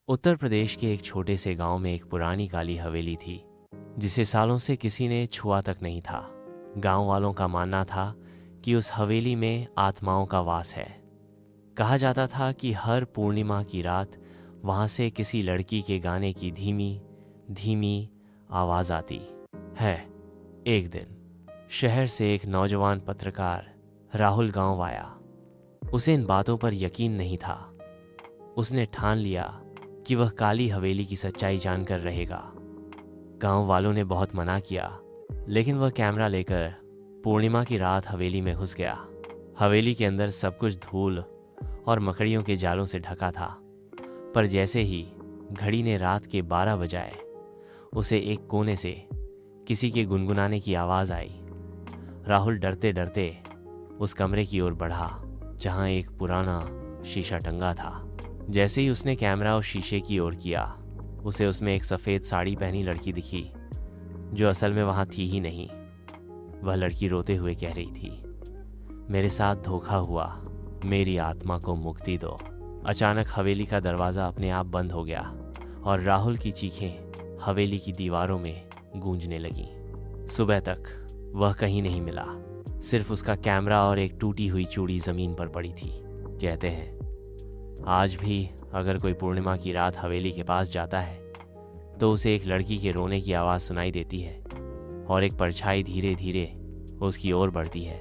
उत्तर प्रदेश के एक छोटे से गांव में एक पुरानी काली हवेली थी, जिसे सालों से किसी ने छुआ तक नहीं था। गांव वालों का मानना था कि उस हवेली में आत्माओं का वास है। कहा जाता था कि हर पूर्णिमा की रात वहां से किसी लड़की के गाने की धीमी धीमी आवाज आती है। एक दिन शहर से एक नौजवान पत्रकार राहुल गांव आया। उसे इन बातों पर यकीन नहीं था। उसने ठान लिया कि वह काली हवेली की सच्चाई जानकर रहेगा। गांव वालों ने बहुत मना किया, लेकिन वह कैमरा लेकर पूर्णिमा की रात हवेली में घुस गया। हवेली के अंदर सब कुछ धूल और मकड़ियों के जालों से ढका था, पर जैसे ही घड़ी ने रात के 12 बजाए, उसे एक कोने से किसी के गुनगुनाने की आवाज़ आई। राहुल डरते डरते उस कमरे की ओर बढ़ा जहां एक पुराना शीशा टंगा था। जैसे ही उसने कैमरा उस शीशे की ओर किया, उसे उसमें एक सफ़ेद साड़ी पहनी लड़की दिखी, जो असल में वहां थी ही नहीं। वह लड़की रोते हुए कह रही थी, मेरे साथ धोखा हुआ, मेरी आत्मा को मुक्ति दो। अचानक हवेली का दरवाज़ा अपने आप बंद हो गया और राहुल की चीखें हवेली की दीवारों में गूंजने लगीं। सुबह तक वह कहीं नहीं मिला, सिर्फ उसका कैमरा और एक टूटी हुई चूड़ी ज़मीन पर पड़ी थी। कहते हैं आज भी अगर कोई पूर्णिमा की रात हवेली के पास जाता है तो उसे एक लड़की के रोने की आवाज़ सुनाई देती है और एक परछाई धीरे धीरे उसकी ओर बढ़ती है।